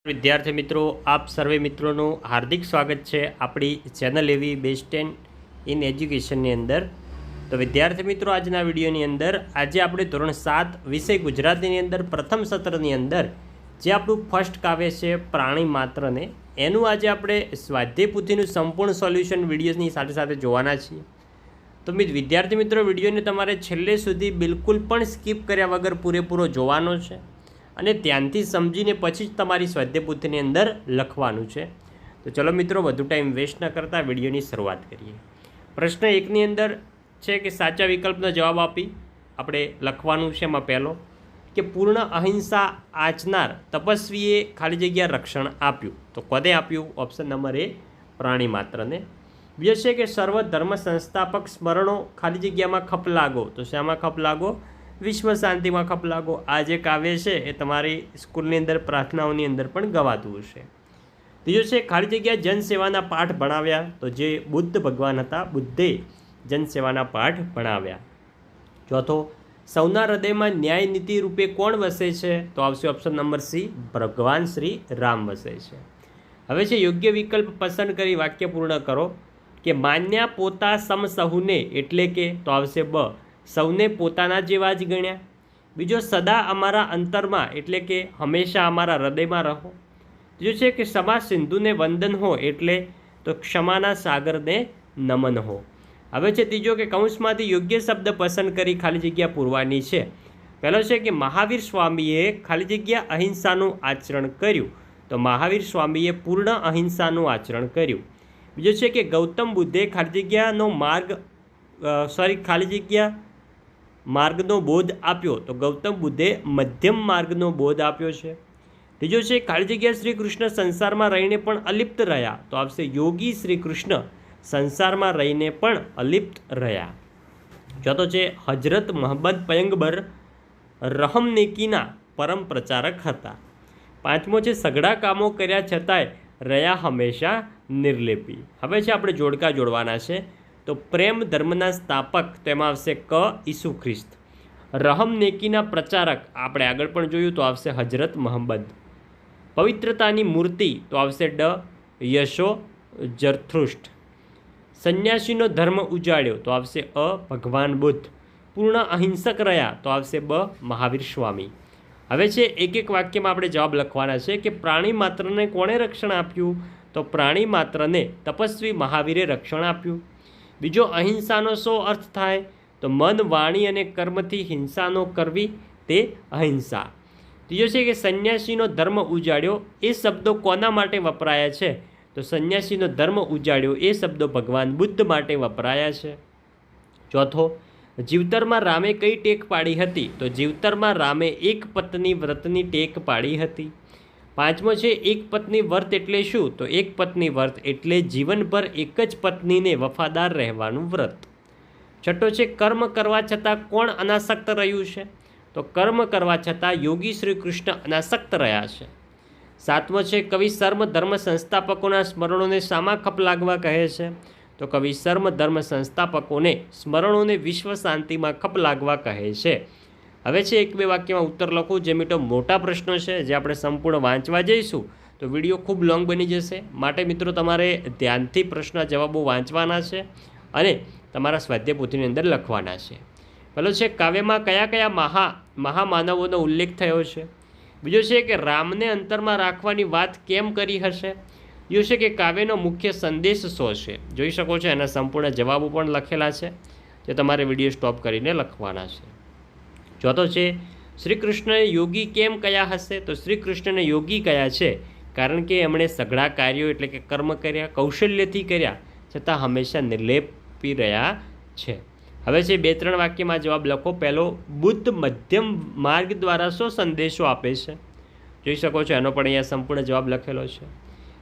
વિદ્યાર્થી મિત્રો, આપ સર્વે મિત્રોનું હાર્દિક સ્વાગત છે આપણી ચેનલ એવી બેસ્ટ ઇન એજ્યુકેશનની અંદર। તો વિદ્યાર્થી મિત્રો, આજના વિડીયોની અંદર આજે આપણે ધોરણ 7 વિષય ગુજરાતીની અંદર પ્રથમ સત્રની અંદર જે આપણું ફર્સ્ટ કાવ્ય છે પ્રાણી માત્રને, એનું આજે આપણે સ્વાધ્યાય પોથીનું સંપૂર્ણ સોલ્યુશન વિડીયોની સાથે સાથે જોવાના છીએ। તો વિદ્યાર્થી મિત્રો, વિડીયોને તમારે છેલ્લે સુધી બિલકુલ પણ સ્કીપ કર્યા વગર પૂરેપૂરો જોવાનો છે અને ધ્યાનથી સમજીને પછી જ તમારી સ્વાધ્યાય પોથીની અંદર લખવાનું છે। તો ચલો મિત્રો, વધુ ટાઈમ વેસ્ટ ન કરતા વિડીયોની શરૂઆત કરીએ। પ્રશ્ન 1ની અંદર છે કે સાચા વિકલ્પનો જવાબ આપી આપણે લખવાનું છે। એમાં પહેલો કે પૂર્ણ અહિંસા આચનાર તપસ્વીએ ખાલી જગ્યા રક્ષણ આપ્યું, તો કોને આપ્યું? ઓપ્શન નંબર એ, પ્રાણી માત્રને। બીજો છે કે સર્વ ધર્મ સંસ્થાપક સ્મરણો ખાલી જગ્યામાં ખપ લાગો, તો શામાં ખપ લાગો? વિશ્વ શાંતિમાં ખપ લાગો। આ જે કાવ્ય છે એ તમારી સ્કૂલની અંદર પ્રાર્થનાઓની અંદર પણ ગવાતું હશે। ત્રીજો છે ખાલી જગ્યા જનસેવાના પાઠ ભણાવ્યા, તો જે બુદ્ધ ભગવાન હતા, બુદ્ધે જનસેવાના પાઠ ભણાવ્યા। ચોથો, સૌના હૃદયમાં ન્યાય નીતિ રૂપે કોણ વસે છે? તો આવશે ઓપ્શન નંબર સી, ભગવાન શ્રી રામ વસે છે। હવે છે યોગ્ય વિકલ્પ પસંદ કરી વાક્ય પૂર્ણ કરો। કે માન્યા પોતા સમ સહુને એટલે કે, તો આવશે બ, સૌને પોતાના જેવા જ ગણ્યા। બીજો, સદા અમારા અંતરમાં એટલે કે હંમેશા અમારા હૃદયમાં રહો। ત્રીજો છે કે ક્ષમા સિંધુને વંદન હો એટલે, તો ક્ષમાના સાગરને નમન હો। હવે છે ત્રીજો કે કૌંસમાંથી યોગ્ય શબ્દ પસંદ કરી ખાલી જગ્યા પૂરવાની છે। પહેલો છે કે મહાવીર સ્વામીએ ખાલી જગ્યા અહિંસાનું આચરણ કર્યું, તો મહાવીર સ્વામીએ પૂર્ણ અહિંસાનું આચરણ કર્યું। બીજો છે કે ગૌતમ બુદ્ધે ખાલી જગ્યાનો ખાલી જગ્યા માર્ગનો બોધ આપ્યો, તો ગૌતમ બુદ્ધે મધ્યમ માર્ગનો બોધ આપ્યો છે। ત્રીજો છે ખાલી જગ્યા શ્રી કૃષ્ણ સંસારમાં રહીને પણ અલિપ્ત રહ્યા, તો આવશે યોગી શ્રી કૃષ્ણ સંસારમાં રહીને પણ અલિપ્ત રહ્યા। ચોથો છે હજરત મોહમ્મદ પયગંબર રહમનેકીના પરમ પ્રચારક હતા। પાંચમો છે સઘળા કામો કર્યા છતાંય રહ્યા હંમેશા નિર્લેપી। હવે છે આપણે જોડકા જોડવાના છે। તો પ્રેમ ધર્મના સ્થાપક, તેમાં આવશે ક, ઈસુ ખ્રિસ્ત। રહમ નેકીના પ્રચારક આપણે આગળ પણ જોયું, તો આવશે હજરત મોહમ્મદ। પવિત્રતાની મૂર્તિ, તો આવશે ડ, યશો જરથુષ્ટ। સંન્યાસીનો ધર્મ ઉજાડ્યો, તો આવશે અ, ભગવાન બુદ્ધ। પૂર્ણ અહિંસક રહ્યા, તો આવશે બ, મહાવીર સ્વામી। હવે છે એક એક વાક્યમાં આપણે જવાબ લખવાના છે। કે પ્રાણી માત્રને કોણે રક્ષણ આપ્યું? તો પ્રાણી માત્રને તપસ્વી મહાવીરે રક્ષણ આપ્યું। બીજો, અહિંસાનો શો અર્થ થાય? તો મન, વાણી અને કર્મથી હિંસાનો કરવી તે અહિંસા। ત્રીજો છે કે સંન્યાસીનો ધર્મ ઉજાડ્યો, એ શબ્દો કોના માટે વપરાયા છે? તો સંન્યાસીનો ધર્મ ઉજાડ્યો એ શબ્દો ભગવાન બુદ્ધ માટે વપરાયા છે। ચોથો, જીવતરમાં રામે કઈ ટેક પાડી હતી? તો જીવતરમાં રામે એક પત્ની વ્રતની ટેક પાડી હતી। પાંચમો છે એક પત્ની વ્રત એટલે શું? તો એક પત્ની વ્રત એટલે જીવનભર એક જ પત્નીને વફાદાર રહેવાનું વ્રત। છઠ્ઠો છે કર્મ કરવા છતાં કોણ અનાસક્ત રહ્યું છે? તો કર્મ કરવા છતાં યોગી શ્રી કૃષ્ણ અનાસક્ત રહ્યા છે। સાતમો છે કવિ સર્વ ધર્મ સંસ્થાપકોના સ્મરણોને શામાં ખપ લાગવા કહે છે? તો કવિ સર્વ ધર્મ સંસ્થાપકોને સ્મરણોને વિશ્વ શાંતિમાં ખપ લાગવા કહે છે। હવે છે એક બે વાક્યમાં ઉત્તર લખું, જે મિત્રો મોટા પ્રશ્નો છે, જે આપણે સંપૂર્ણ વાંચવા જઈશું તો વિડીયો ખૂબ લોંગ બની જશે। માટે મિત્રો તમારે ધ્યાનથી પ્રશ્ન જવાબો વાંચવાના છે અને તમારા સ્વાધ્યાય પોથીની અંદર લખવાના છે। પહેલો છે કાવ્યમાં કયા કયા મહામાનવોનો ઉલ્લેખ થયો છે? બીજો છે કે રામને અંતરમાં રાખવાની વાત કેમ કરી હશે? બીજો છે કે કાવ્યનો મુખ્ય સંદેશ શું છે? જોઈ શકો છો એના સંપૂર્ણ જવાબો પણ લખેલા છે, જે તમારે વિડીયો સ્ટોપ કરીને લખવાના છે। ચોથો છે શ્રી કૃષ્ણને યોગી કેમ કયા હશે? તો શ્રી કૃષ્ણને યોગી કયા છે કારણ કે એમણે સઘળા કાર્યો એટલે કે કર્મ કર્યા, કૌશલ્યથી કર્યા છતાં હંમેશા નિર્લેપી રહ્યા છે। હવે છે બે ત્રણ વાક્યમાં જવાબ લખો। પહેલો, બુદ્ધ મધ્યમ માર્ગ દ્વારા શું સંદેશો આપે છે? જોઈ શકો છો એનો પણ અહીંયા સંપૂર્ણ જવાબ લખેલો છે।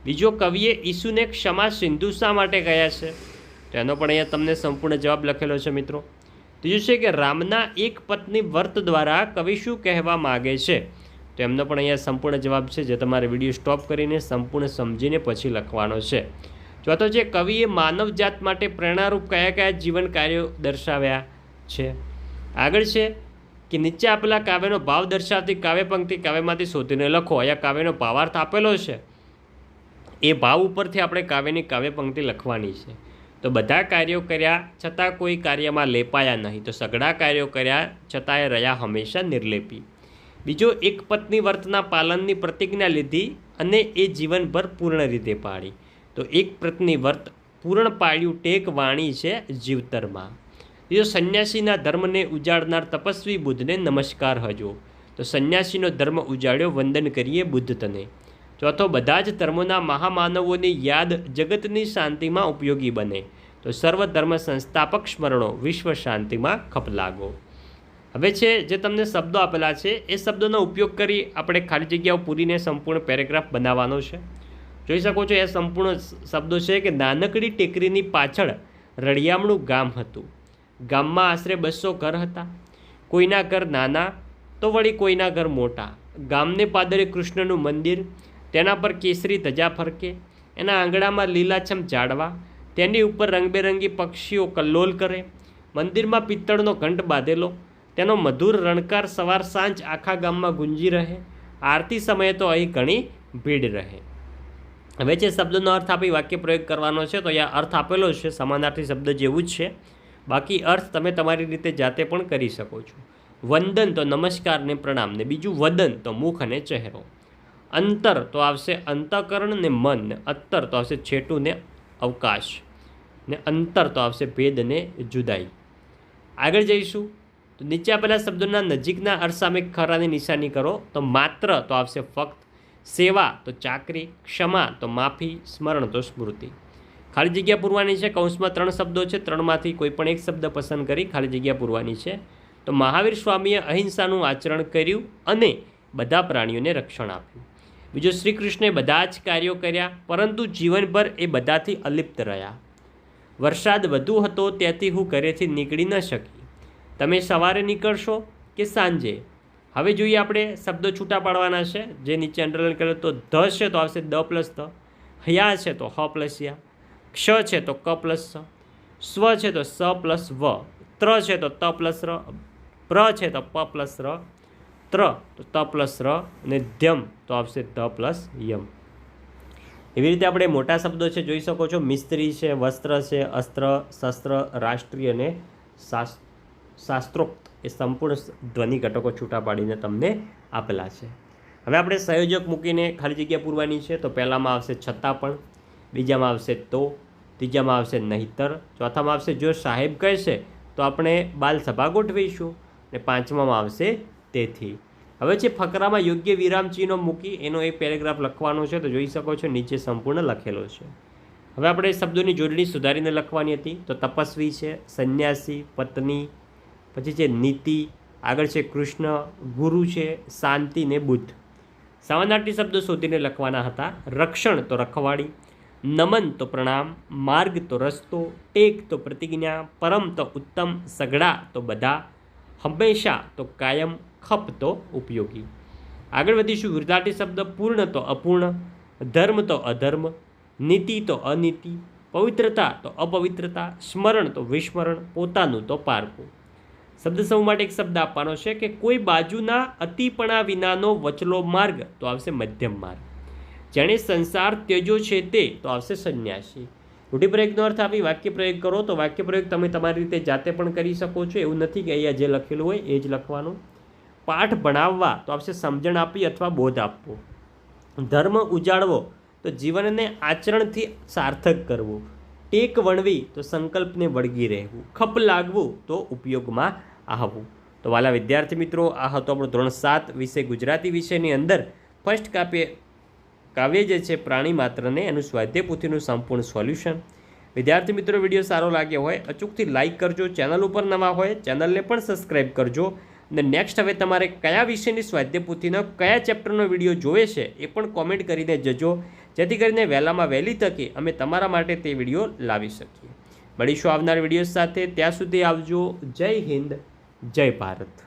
બીજો, કવિએ ઈસુને ક્ષમા સિંધુ શા માટે કહ્યા છે? તો એનો પણ અહીંયા તમને સંપૂર્ણ જવાબ લખેલો છે મિત્રો। ત્રીજું છે કે રામના એક પત્ની વ્રત દ્વારા કવિ શું કહેવા માગે છે? તો એમનો પણ અહીંયા સંપૂર્ણ જવાબ છે, જે તમારે વિડીયો સ્ટોપ કરીને સંપૂર્ણ સમજીને પછી લખવાનો છે। ચોથો છે કવિએ માનવજાત માટે પ્રેરણારૂપ કયા કયા જીવન કાર્યો દર્શાવ્યા છે? આગળ છે કે નીચે આપેલા કાવ્યનો ભાવ દર્શાવતી કાવ્ય પંક્તિ કાવ્યમાંથી શોધીને લખો. અહીંયા કાવ્યનો ભાવાર્થ આપેલો છે, એ ભાવ ઉપરથી આપણે કાવ્યની કાવ્ય પંક્તિ લખવાની છે. તો બધા કાર્યો કર્યા છતાં કોઈ કાર્યમાં લેપાયા નહીં, તો સઘળા કાર્યો કર્યા છતાં એ રહ્યા હંમેશા નિર્લેપી. બીજો, એક પત્ની વ્રતના પાલનની પ્રતિજ્ઞા લીધી અને એ જીવનભર પૂર્ણ રીતે પાળી. તો એક પત્ની વ્રત પૂર્ણ પાળ્યું ટેક વાણી છે જીવતરમાં. બીજો, સંન્યાસીના ધર્મને ઉજાડનાર તપસ્વી બુદ્ધને નમસ્કાર હજો. તો સંન્યાસીનો ધર્મ ઉજાડ્યો, વંદન કરીએ બુદ્ધ તને. ચોથો, બધા જ ધર્મોના મહામાનવોની યાદ જગતની શાંતિમાં ઉપયોગી બને. તો સર્વ ધર્મ સંસ્થાપક સ્મરણો વિશ્વ શાંતિમાં ખપ લાગો. હવે છે જે તમને શબ્દો આપેલા છે એ શબ્દોનો ઉપયોગ કરી આપણે ખાલી જગ્યાઓ પૂરીને સંપૂર્ણ પેરેગ્રાફ બનાવવાનો છે. જોઈ શકો છો એ સંપૂર્ણ શબ્દો છે કે નાનકડી ટેકરીની પાછળ રળિયામણું ગામ હતું. ગામમાં આશરે 200 ઘર હતા. કોઈના ઘર નાના તો વળી કોઈના ઘર મોટા. ગામને પાદરે કૃષ્ણનું મંદિર, તેના પર કેસરી ધજા ફરકે, એના આંગણામાં લીલાછમ ઝાડવા, તેની ઉપર રંગબેરંગી પક્ષીઓ કલ્લોલ કરે. મંદિરમાં પિત્તળનો ઘંટ બાંધેલો, તેનો મધુર રણકાર સવાર સાંજ આખા ગામમાં ગુંજી રહે. આરતી સમયે તો અહીં ઘણી ભીડ રહે. હવે જે શબ્દનો અર્થ આપી વાક્ય પ્રયોગ કરવાનો છે, તો અહીંયા અર્થ આપેલો છે સમાનાર્થી શબ્દ જેવું જ છે. બાકી અર્થ તમે તમારી રીતે જાતે પણ કરી શકો છો. વંદન તો નમસ્કાર ને પ્રણામ ને. બીજું વદન તો મુખ અને ચહેરો. અંતર તો આવશે અંતઃકરણ ને મન ને. અત્તર તો આવશે છેટું ને અવકાશ ને. અંતર તો આવશે ભેદ ને જુદાઈ. આગળ જઈશું તો નીચે આપેલા શબ્દોના નજીકના અર્થ સામે ખરાની નિશાની કરો. તો માત્ર તો આવશે ફક્ત, સેવા તો ચાકરી, ક્ષમા તો માફી, સ્મરણ તો સ્મૃતિ. ખાલી જગ્યા પૂરવાની છે. કૌંસમાં 3 શબ્દો છે, 3માંથી કોઈ પણ એક શબ્દ પસંદ કરી ખાલી જગ્યા પૂરવાની છે. તો મહાવીર સ્વામીએ અહિંસાનું આચરણ કર્યું અને બધા પ્રાણીઓને રક્ષણ આપ્યું. બીજો, શ્રી કૃષ્ણે બધા જ કાર્યો કર્યા પરંતુ જીવનભર એ બધાથી અલિપ્ત રહ્યા. વરસાદ વધુ હતો ત્યાંથી હું ઘરેથી નીકળી ન શકી. તમે સવારે નીકળશો કે સાંજે. હવે જોઈએ આપણે શબ્દો છૂટા પાડવાના છે જે નીચે અંડરલાઈન કર્યો. તો ધ છે તો આવશે દ પ્લસ ધ, હયા છે તો હ પ્લસ યા, ક્ષ છે તો ક પ્લસ સ, સ્વ છે તો સ પ્લસ વ, ત્ર છે તો ત પ્લસ ર, પ્ર છે તો પ પ્લસ ર, ત્ર તો ત પ્લસ ર અને ધ્યમ તો આવશે ધ પ્લસ યમ. એવી રીતે આપણે મોટા શબ્દો છે જોઈ શકો છો. મિસ્ત્રી છે, વસ્ત્ર છે, અસ્ત્ર, શસ્ત્ર, રાષ્ટ્રીય અને શાસ્ત્રોક્ત એ સંપૂર્ણ ધ્વનિ ઘટકો છૂટા પાડીને તમને આપેલા છે. હવે આપણે સંયોજક મૂકીને ખાલી જગ્યા પૂરવાની છે. તો પહેલામાં આવશે છતાં પણ, બીજામાં આવશે તો, ત્રીજામાં આવશે નહીતર, ચોથામાં આવશે જો સાહેબ કહેશે તો આપણે બાલ સભા ગોઠવીશું, અને પાંચમામાં આવશે તેથી. હવે છે ફકરામાં યોગ્ય વિરામચિહ્નો મૂકી એનો એક પેરેગ્રાફ લખવાનો છે. તો જોઈ શકો છો નીચે સંપૂર્ણ લખેલો છે. હવે આપણે શબ્દોની જોડણી સુધારીને લખવાની હતી. તો તપસ્વી છે, સંન્યાસી, પત્ની, પછી છે નીતિ, આગળ છે કૃષ્ણ, ગુરુ છે, શાંતિ ને બુદ્ધ. સમાનાર્થી શબ્દો શોધીને લખવાના હતા. રક્ષણ તો રખવાડી, નમન તો પ્રણામ, માર્ગ તો રસ્તો, ટેક તો પ્રતિજ્ઞા, પરમ તો ઉત્તમ, સઘળા તો બધા, હંમેશા તો કાયમ, ખપ તો ઉપયોગી. આગળ વધીશું. વિરુદ્ધાર્થી શબ્દ. પૂર્ણ તો અપૂર્ણ, ધર્મ તો અધર્મ, નીતિ તો અનીતિ, પવિત્રતા તો અપવિત્રતા, સ્મરણ તો વિસ્મરણ, પોતાનું તો પારકું. શબ્દ સમૂહ માટે એક શબ્દ આપવાનો છે કે કોઈ બાજુના અતિપણા વિનાનો વચલો માર્ગ તો આવશે મધ્યમ માર્ગ. જેણે સંસાર ત્યજો છે તે તો આવશે સંન્યાસી. રૂઢિપ્રયોગનો અર્થ આપી વાક્ય પ્રયોગ કરો. તો વાક્ય પ્રયોગ તમે તમારી રીતે જાતે પણ કરી શકો છો. એવું નથી કે અહીંયા જે લખેલું હોય એ જ લખવાનું. પાઠ ભણાવવા તો આવશે સમજણ આપી અથવા બોધ આપવો. ધર્મ ઉજાડવો તો જીવનને આચરણથી સાર્થક કરવું. ટેક વણવી તો સંકલ્પને વળગી રહેવું. ખપ લાગવું તો ઉપયોગમાં આવવું. તો વાલા વિદ્યાર્થી મિત્રો, આ હતો આપણો ધોરણ 7 વિષય ગુજરાતી વિષયની અંદર ફર્સ્ટ કાવ્ય જે છે પ્રાણી માત્રને એનું સ્વાધ્યાય પોથીનું સંપૂર્ણ સોલ્યુશન. વિદ્યાર્થી મિત્રો, વિડીયો સારો લાગ્યો હોય અચૂકથી લાઇક કરજો. ચેનલ ઉપર નવા હોય ચેનલને પણ સબસ્ક્રાઈબ કરજો. અને નેક્સ્ટ હવે તમારે કયા વિષયની સ્વાધ્યાય પોથીનો કયા ચેપ્ટરનો વિડીયો જોવે છે એ પણ કોમેન્ટ કરીને જજો, જેથી કરીને વહેલામાં વહેલી તકે અમે તમારા માટે તે વિડીયો લાવી શકીએ. મળીશું આવનાર વિડીયો સાથે. ત્યાં સુધી આવજો. જય હિન્દ, જય ભારત.